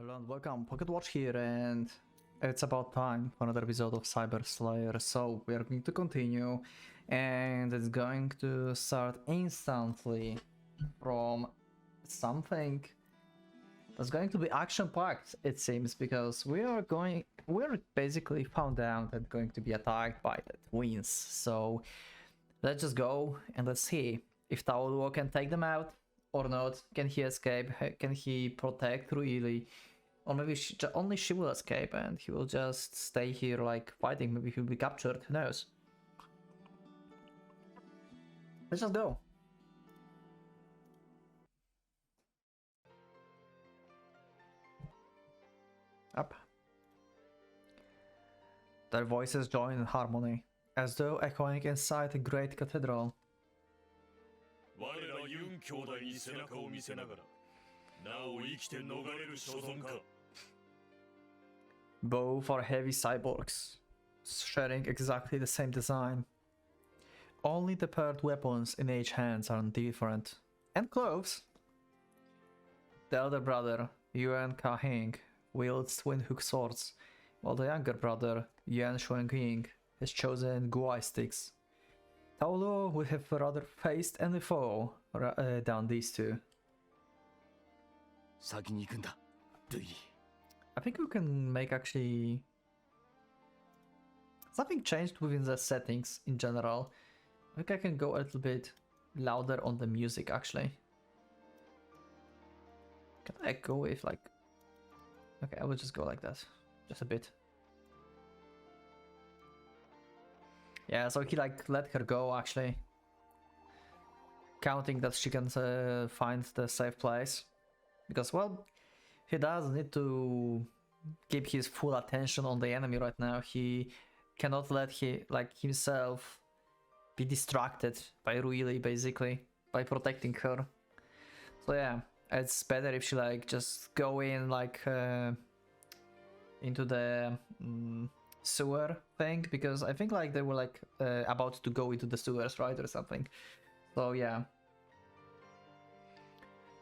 Hello and welcome, PocketWatch here, and it's about time for another episode of Cyber Slayer. So we are going to continue, and it's going to start instantly from something that's going to be action-packed, it seems, because we're basically found out and going to be attacked by the twins. So let's just go and let's see if Taoluo can take them out or not. Can he escape? Can he protect really? Or maybe only she will escape and he will just stay here like fighting. Maybe he'll be captured, who knows? Let's just go. Up. Their voices join in harmony, as though echoing inside a great cathedral. Both are heavy cyborgs, sharing exactly the same design. Only the paired weapons in each hands are different. And clothes. The elder brother, Yuan Ka-hing, wields twin-hook swords, while the younger brother, Yuan Shuang-ying, has chosen guai sticks. Taoluo would have rather faced any foe than these two. I think we can make actually... Something changed within the settings in general. I think I can go a little bit louder on the music actually. Can I go with like... Okay, I will just go like that. Just a bit. Yeah, so he like let her go actually. Counting that she can find the safe place. Because, well, he does need to keep his full attention on the enemy right now. He cannot let himself be distracted by Ruili, basically, by protecting her. So yeah, it's better if she like just go in like into the sewer thing, because I think like they were like about to go into the sewers, right, or something. So yeah.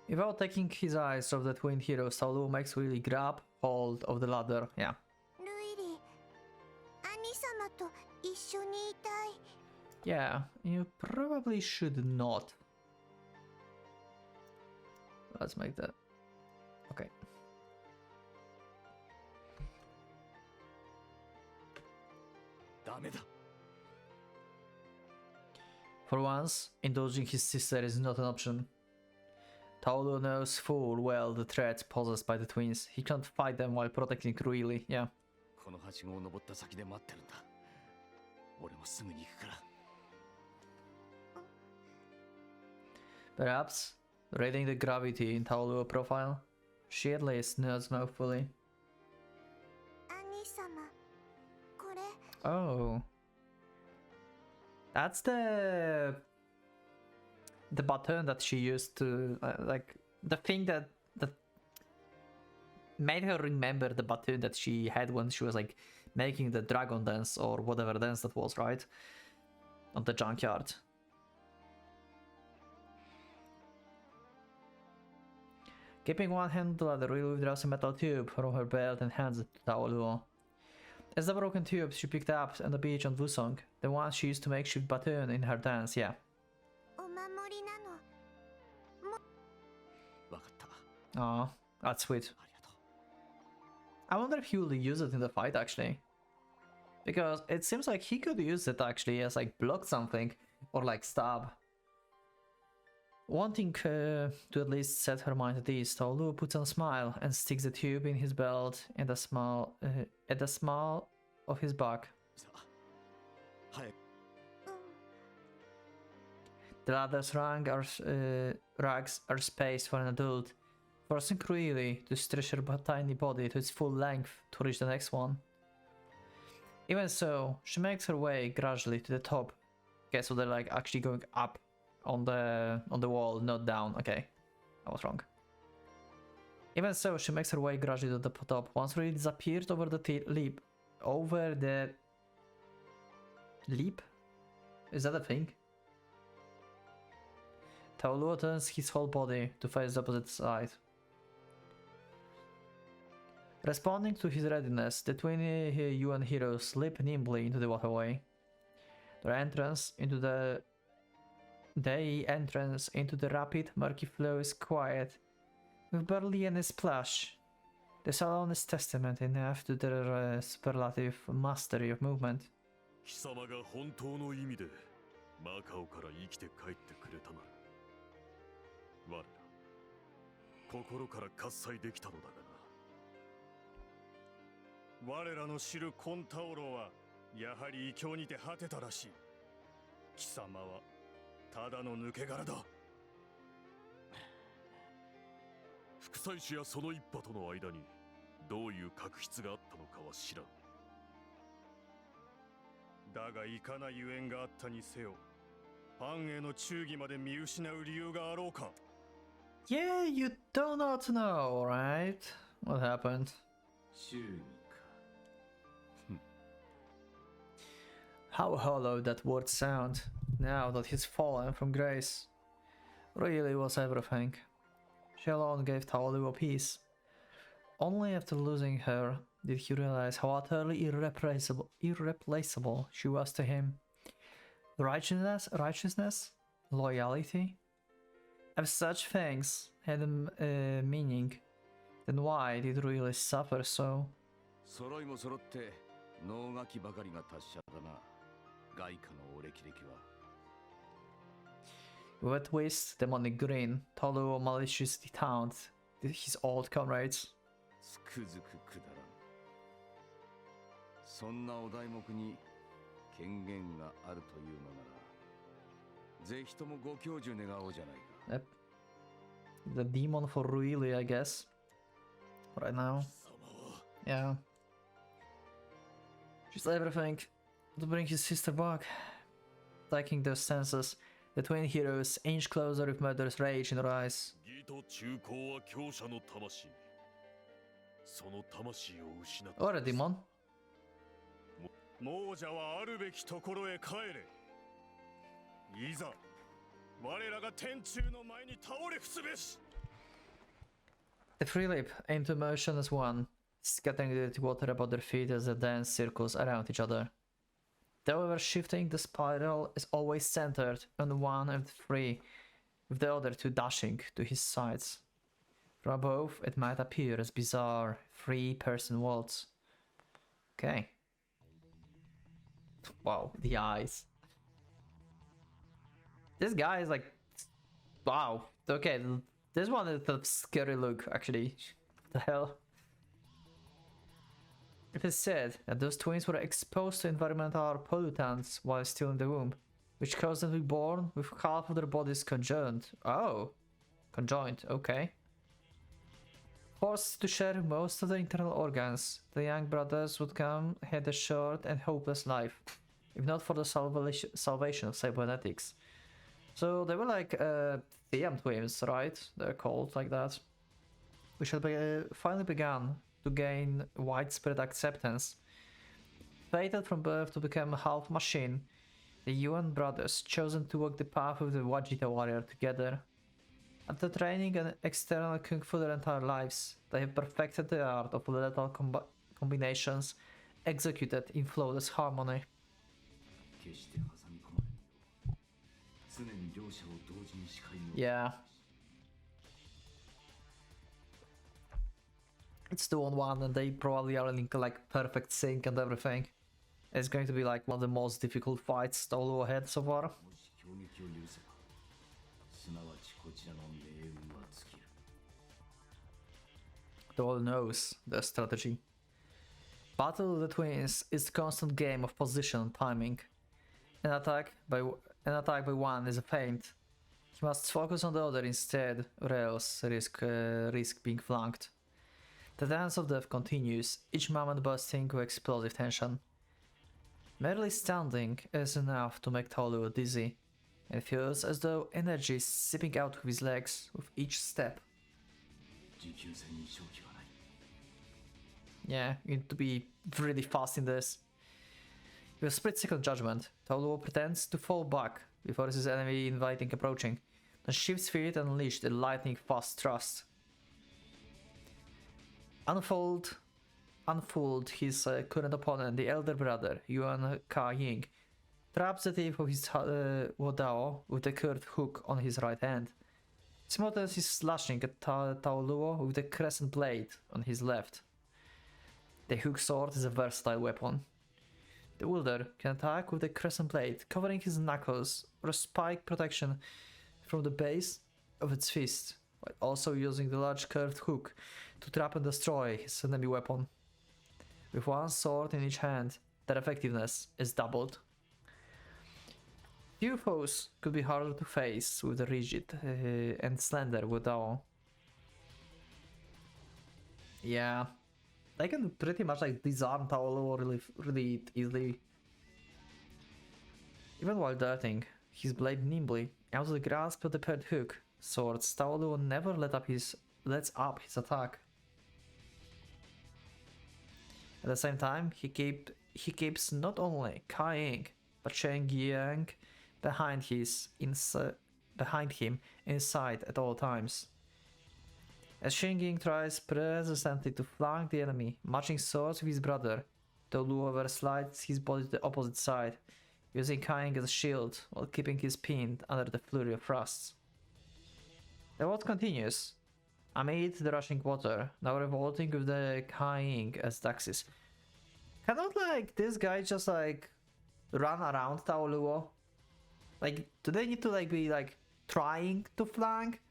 Without taking his eyes off the twin heroes, Taoluo makes really grab hold of the ladder. Yeah. Yeah, you probably should not. Let's make that. Okay. For once, indulging his sister is not an option. Taoluo knows full well the threats posed by the twins. He can't fight them while protecting Ruili, yeah. Perhaps, reading the gravity in Taoluo profile, she at least nods mouthfully. Oh. That's the button that she used to, like, the thing that made her remember the button that she had when she was, like, making the dragon dance or whatever dance that was, right? On the junkyard. Keeping one hand on the ladder, Ruili withdraws a metal tube from her belt and hands it to Taoluo. As the broken tube she picked up on the beach on Wusong, the one she used to make shift button in her dance, yeah. Oh, that's sweet. I wonder if he will use it in the fight actually. Because it seems like he could use it actually as like block something or like stab. Wanting to at least set her mind at ease, Taoluo puts on a smile and sticks the tube in his belt and at the small of his back. The ladder's rags are spaced for an adult, forcing Ruili to stretch her tiny body to its full length to reach the next one. Even so, she makes her way gradually to the top. Okay, so they're like actually going up on the wall, not down. Okay, I was wrong. Even so, she makes her way gradually to the top. Once Ruili disappeared over the leap. Over the leap? Is that a thing? Taoluo turns his whole body to face the opposite side. Responding to his readiness, the twin UN heroes leap nimbly into the waterway. Their entrance into the rapid, murky flow is quiet, with barely any splash. This alone is testament enough to their superlative mastery of movement. 貴様が本当の意味でマカオから生きて帰ってくれたなら我ら心から喝采できたのだがな我らの知るコンタオロはやはり異教にて果てたらしい貴様はただの抜け殻だ副祭司やその一派との間にどういう確執があったのかは知らんだがいかなゆえんがあったにせよファンへの忠義まで見失う理由があろうか Yeah, you do not know, right? What happened? 忠義か How hollow that word sound, now that he's fallen from grace. Really was everything. She alone gave Taolu peace. Only after losing her did he realize how utterly irreplaceable she was to him. Righteousness, loyalty. If such things had a meaning, then why did he really suffer so? 揃いも揃って能書きばかりが達者だな外貨のお歴々は With a twist, demonic grin, Taolu maliciously taunted his old comrades. つくづくくだらんそんなお題目に権限があるというのならぜひともご教授願おうじゃないか Yep. The demon for really, I guess. Right now. Yeah. Just everything to bring his sister back. Taking their senses, the twin heroes inch closer with murderous rage in their eyes. 義と忠孝は強者の魂その魂を失った Or a demon. 亡者はあるべきところへ帰れいざ我らが天柱の前に倒れ伏すべし The three leap into motion as one, scattering the water about their feet as they dance circles around each other. However shifting, the spiral is always centered on one of the three, with the other two dashing to his sides. From above, it might appear as bizarre three-person waltz. Okay. Wow, the eyes. This guy is like... Wow. Okay, this one is a scary look, actually. What the hell? It is said that those twins were exposed to environmental pollutants while still in the womb, which caused them to be born with half of their bodies conjoined. Oh. Conjoined, okay. Forced to share most of the internal organs, the young brothers would come had a short and hopeless life, if not for the salvation of cybernetics. So they were like TM twins, right? They're called like that. Which had finally begun to gain widespread acceptance. Fated from birth to become half machine, the Yuan brothers chosen to walk the path of the Wajita warrior together. After training and external kung fu their entire lives, they have perfected the art of lethal combinations executed in flawless harmony. 決して挟み込まれぬよう常に両者を同時に視界に Yeah. It's 2-on-1 and they probably are in like perfect sync and everything. It's going to be like one of the most difficult fights Taolu had so far. もし攻撃を許せばすなわちこちらの命運は尽きる Taolu knows the strategy. Battle of the Twins is a constant game of position and timing. An attack by one is a feint. He must focus on the other instead, or else risk being flanked. The dance of death continues, each moment bursting with explosive tension. Merely standing is enough to make Taolu dizzy, and it feels as though energy is seeping out of his legs with each step. 持久戦に勝機はない Yeah, you need to be really fast in this. With a split-second judgment, Taolu pretends to fall back before his enemy inviting approaching, then shifts feet and unleashed a lightning-fast thrust. Unfold unfold his current opponent, the elder brother, Yuan Ka Ying, traps the tip of his Wadao with the curved hook on his right hand. Simultaneously slashing at Tao Luo with the crescent blade on his left. The hook sword is a versatile weapon. The wielder can attack with the crescent blade, covering his knuckles or a spike protection from the base of its fist, while also using the large curved hook to trap and destroy his enemy weapon. With one sword in each hand, their effectiveness is doubled. Few foes could be harder to face with the rigid and slender Wadao. Yeah, they can pretty much like disarm Tao Luo really easily. Even while darting his blade nimbly out of the grasp of the paired hook swords, Tao Luo never lets up his attack. At the same time, he keeps not only Kai Ying but Cheng Yang behind him inside at all times. As Cheng Ying tries persistently to flank the enemy, matching swords with his brother, Tao Luo slides his body to the opposite side, using Kai Ying as a shield while keeping his pinned under the flurry of thrusts. The war continues, amid the rushing water, now revolting with the Kai Ying as the axis. Cannot like this guy just like run around Tao Luo? Like, do they need to like be like trying to flank?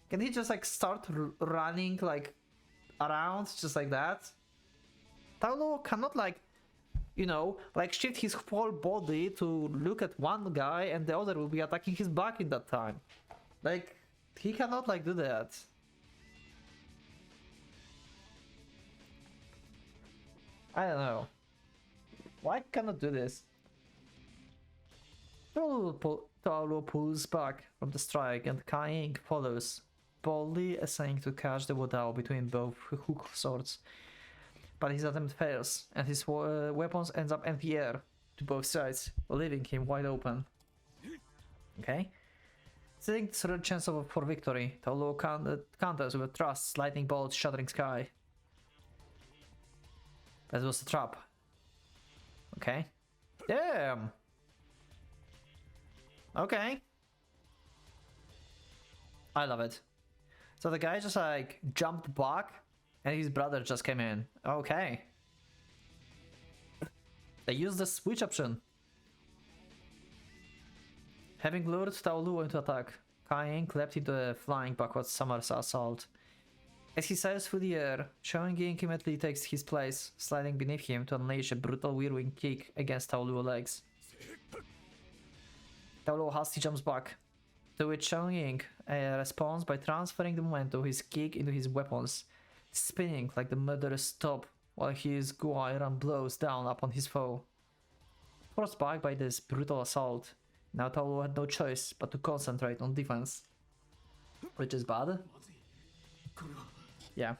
Can he just like start running like around just like that? Tao Luo cannot like, you know, like shift his whole body to look at one guy and the other will be attacking his back in that time. Like, he cannot like do that. I don't know. Why cannot do this? Tao Luo pulls back from the strike and Kai Ying follows, boldly essaying to catch the Wadao between both hook swords. But his attempt fails, and his weapons ends up in the air to both sides, leaving him wide open. Okay? Seeing this rare chance for victory, Tao Luo counters with a thrust, lightning bolt shattering sky. That was a trap. Okay. Damn! Okay. I love it. So the guy just like jumped back and his brother just came in. Okay. They used the switch option. Having lured Tao Luo into attack, Kai Ying leapt into a flying backwards somersault. As he sails through the air, Cheng Ying immediately takes his place, sliding beneath him to unleash a brutal whirlwind kick against Tao Luo's legs. Tao Luo hastily jumps back, to which Cheng Ying responds by transferring the momentum of his kick into his weapons, spinning like the murderous top while his Guai Ran blows down upon his foe. Forced back by this brutal assault, now Tao Luo had no choice but to concentrate on defense. Which is bad. Yeah.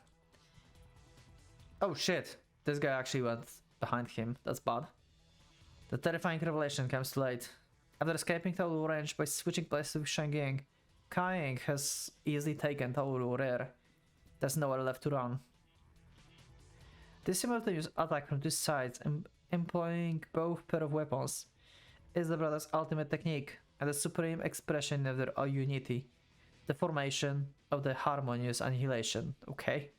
Oh shit, this guy actually went behind him, that's bad. The terrifying revelation comes too late. After escaping Tao Luo range by switching places with Cheng Ying, Kai Ying has easily taken Tao Luo rear. There's nowhere left to run. This simultaneous attack from two sides, employing both pair of weapons, is the brothers' ultimate technique and the supreme expression of their unity. The formation of the harmonious annihilation. Okay,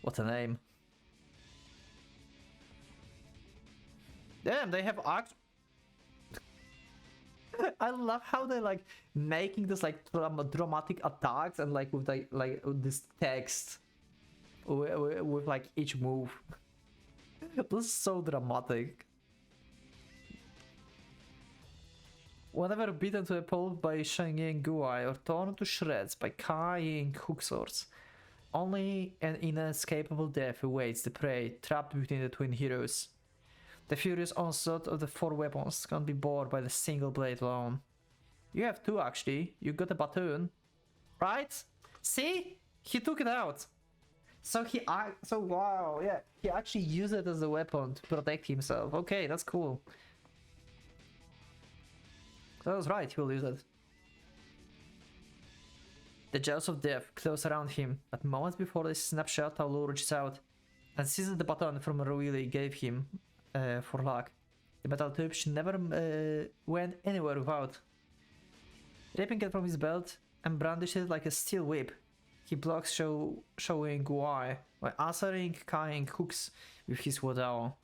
what a name. Damn, they have act. I love how they like making this like dramatic attacks and like with like this text with like each move. This is so dramatic. Whenever beaten to a pulp by Cheng Ying Guai or torn to shreds by Kai Ying hook swords, only an inescapable death awaits the prey trapped between the twin heroes. The furious onslaught of the four weapons can't be borne by the single blade alone. You have two actually, you got a baton. Right? See? He took it out. So wow, yeah, he actually used it as a weapon to protect himself. Okay, that's cool. That was right, he will use it. The jaws of death close around him, but moments before this snapshot, Tao Luo reaches out, and seizing the baton from Willy gave him for luck. The metal tube she never went anywhere without. Ripping it from his belt and brandished it like a steel whip, he blocks showing why, while answering carrying hooks with his wadao.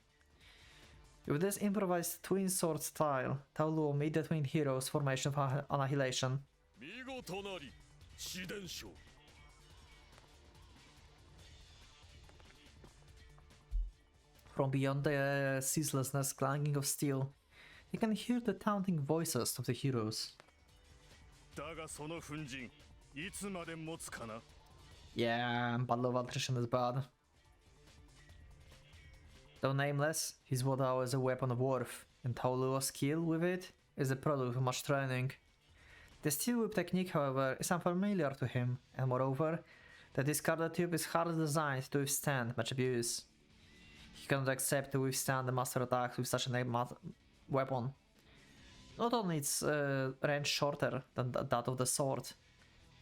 With this improvised twin sword style, Taoluo made the twin heroes formation for annihilation. 見事なり自伝書 From beyond the ceaselessness clanging of steel, you can hear the taunting voices of the heroes. だがその粉塵いつまで持つかな Yeah, Battle of Attrition is bad. Though nameless, his wadao is a weapon of worth, and Taoluo's skill with it is the product of much training. The steel whip technique, however, is unfamiliar to him, and moreover, the discarded tube is hardly designed to withstand much abuse. He cannot accept to withstand the master attacks with such a weapon. Not only its range shorter than that of the sword,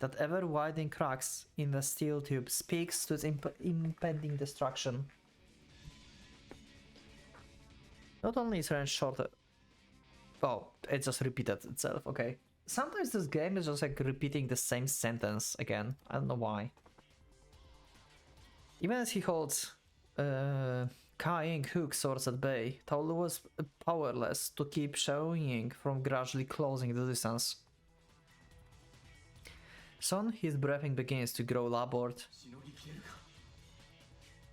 that ever-widening cracks in the steel tube speaks to its impending destruction. Not only is range shorter... Oh, it just repeated itself, okay. Sometimes this game is just like repeating the same sentence again, I don't know why. Even as he holds carrying hook swords at bay, Taoluo was powerless to keep showing from gradually closing the distance. Soon his breathing begins to grow labored.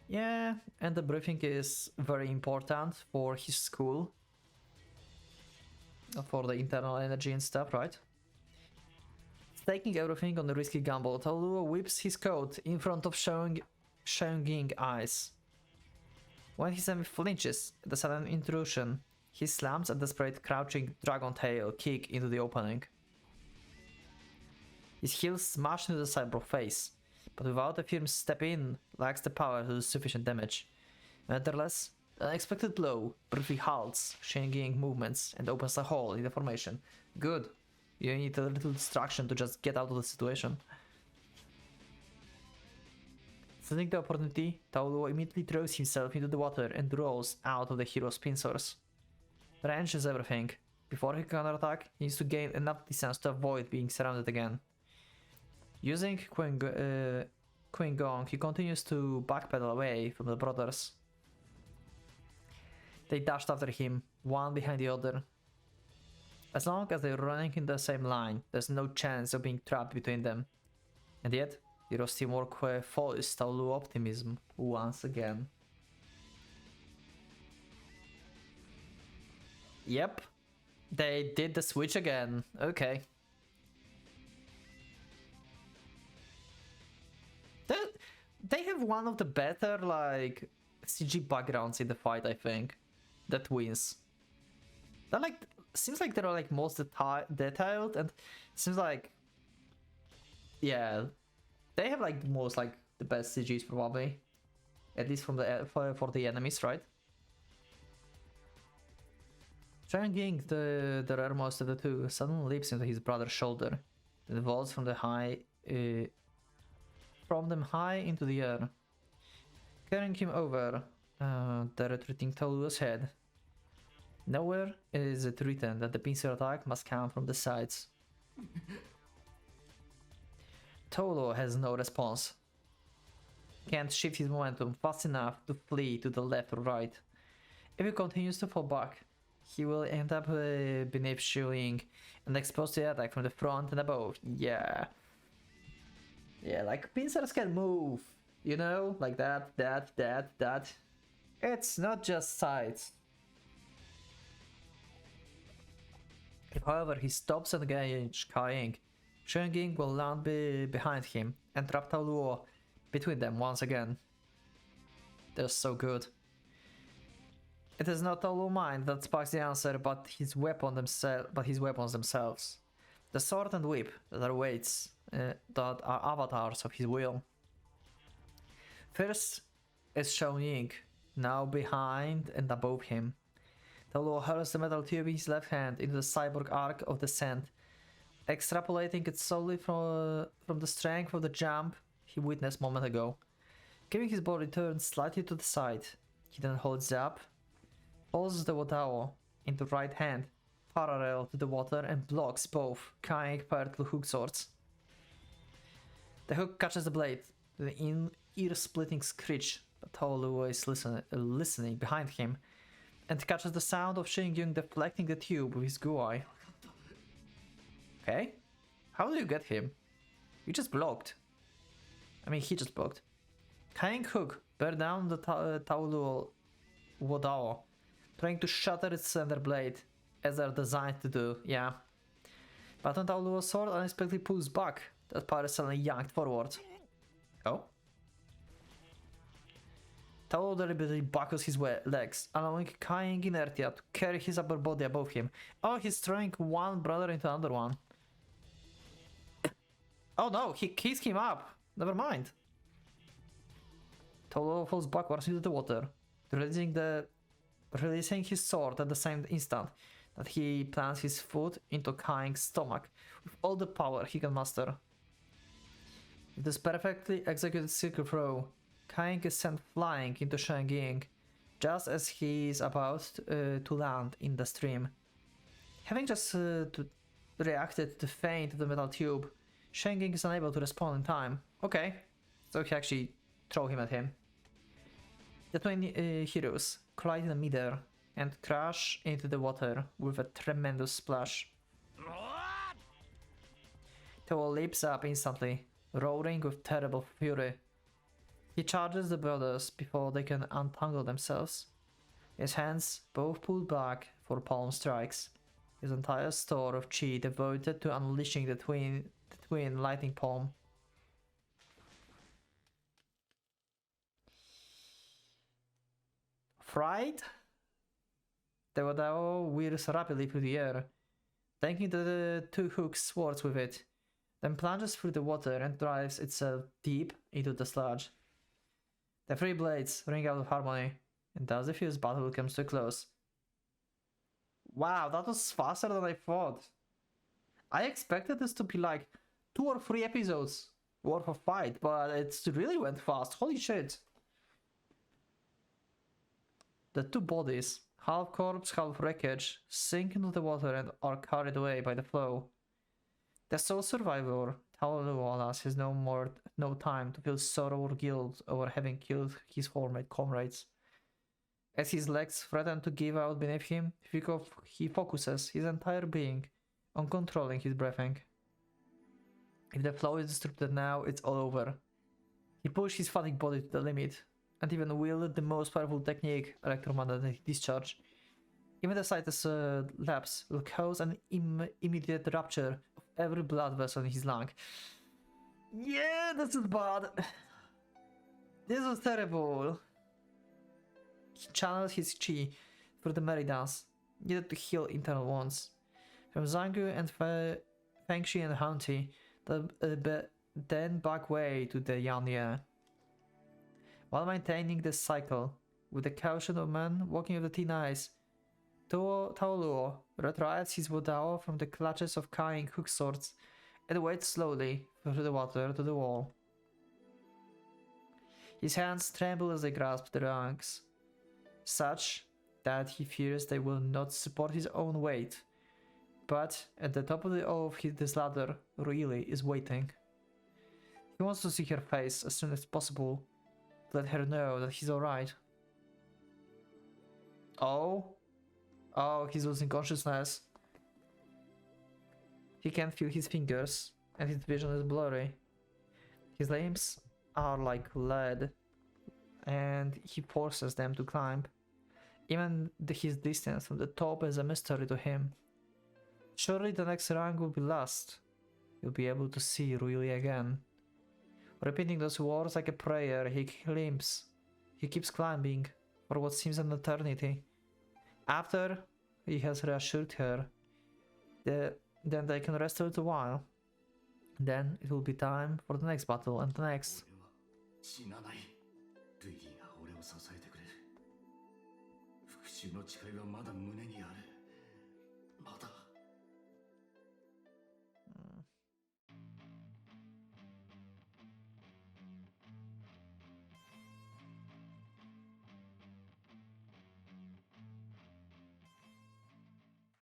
Yeah, and the breathing is very important for his school. For the internal energy and stuff, right? Taking everything on a risky gamble, Taoluo whips his coat in front of Shanging eyes. When his enemy flinches at the sudden intrusion, he slams a desperate crouching dragon tail kick into the opening. His heels smash into the cyborg face, but without a firm step in, lacks the power to do sufficient damage. Nevertheless, the unexpected blow briefly halts Shanging movements and opens a hole in the formation. Good. You need a little distraction to just get out of the situation. Sensing the opportunity, Taoluo immediately throws himself into the water and rolls out of the hero's pincers. Range is everything. Before he can counterattack, he needs to gain enough distance to avoid being surrounded again. Using Queen Gong, he continues to backpedal away from the brothers. They dashed after him, one behind the other. As long as they're running in the same line, there's no chance of being trapped between them. And yet, Heroes teamwork foils Taoluo optimism once again. Yep, they did the switch again. Okay. They have one of the better like CG backgrounds in the fight, I think. That wins. That like seems like they're like most detailed, and seems like yeah, they have like most like the best CGs probably, at least from the for the enemies, right? Changing the rarest of the two suddenly leaps into his brother's shoulder, and vaults from the high high into the air, carrying him over the retreating Taoluo's head. Nowhere is it written that the pincer attack must come from the sides. Taoluo has no response. Can't shift his momentum fast enough to flee to the left or right. If he continues to fall back, he will end up beneath shielding and exposed to the attack from the front and above. Yeah, like pincers can move, you know, like that. It's not just sides. If, however, he stops and engage carrying, Shanging will land behind him and trap Taoluo between them once again. They're so good. It is not Taoluo's mind that sparks the answer, but his weapons themselves. The sword and whip that are weights, that are avatars of his will. First is Shanging, now behind and above him. Taoluo hurls the metal tube in his left hand into the cyborg arc of descent, extrapolating it solely from the strength of the jump he witnessed a moment ago. Giving his body turned slightly to the side, he then holds it up, pulls the Wadao into right hand, parallel to the water, and blocks both Kaing powerful hook swords. The hook catches the blade with an ear-splitting screech, but Taoluo is listening behind him, and catches the sound of Shingyun deflecting the tube with his guai. Okay? How do you get him? You just blocked. I mean, he just blocked. Kaing hook bear down the Taoluo Wadao, trying to shatter its center blade, as they're designed to do, yeah. But when Taoluo's sword unexpectedly pulls back, that power is suddenly yanked forward. Oh? Taoluo deliberately buckles his legs, allowing Kaing inertia to carry his upper body above him. Oh, he's throwing one brother into another one. Oh no, he keys him up. Never mind. Taoluo falls backwards into the water, releasing his sword at the same instant that he plants his foot into Kaing's stomach with all the power he can muster. With this perfectly executed circle throw, Kaing is sent flying into Shengying just as he is about to land in the stream. Having just reacted to the feint of the metal tube, Shengying is unable to respond in time. Okay, so he actually throw him at him. The twin heroes collide in midair and crash into the water with a tremendous splash. Taoluo leaps up instantly, roaring with terrible fury. He charges the brothers before they can untangle themselves. His hands both pulled back for palm strikes, his entire store of chi devoted to unleashing the twin lightning palm. Fried? The Wadao whirs rapidly through the air, taking the two hook swords with it, then plunges through the water and drives itself deep into the sludge. The three blades ring out of harmony, and as the fierce battle comes to a close. Wow, that was faster than I thought. I expected this to be like 2 or 3 episodes worth of fight, but it really went fast. Holy shit. The two bodies, half corpse, half wreckage, sink into the water and are carried away by the flow. The sole survivor, Taoluo, has no time to feel sorrow or guilt over having killed his former comrades. As his legs threaten to give out beneath him, he focuses his entire being on controlling his breathing. If the flow is disrupted now, it's all over. He pushed his fatigued body to the limit, and even wielded the most powerful technique, electromagnetic discharge. Even the slightest lapse will cause an immediate rupture of every blood vessel in his lung. Yeah, this is bad. This was terrible. He channeled his chi through the meridians, needed to heal internal wounds. From Zangu and Fengshi and Hanti, then back way to the Yan'ye. While maintaining this cycle, with the caution of man walking with the thin eyes, Taoluo retrieves his Wadao from the clutches of Kaing hook swords and wades slowly through the water to the wall. His hands tremble as they grasp the rungs, such that he fears they will not support his own weight. But at the top of this ladder, Ruili is waiting. He wants to see her face as soon as possible, to let her know that he's alright. Oh, he's losing consciousness. He can't feel his fingers, and his vision is blurry. His limbs are like lead, and he forces them to climb. Even his distance from the top is a mystery to him. Surely the next rung will be last. He'll be able to see Ruili again. Repeating those words like a prayer, he keeps climbing for what seems an eternity. After he has reassured her, then they can rest a little while. Then it will be time for the next battle and the next.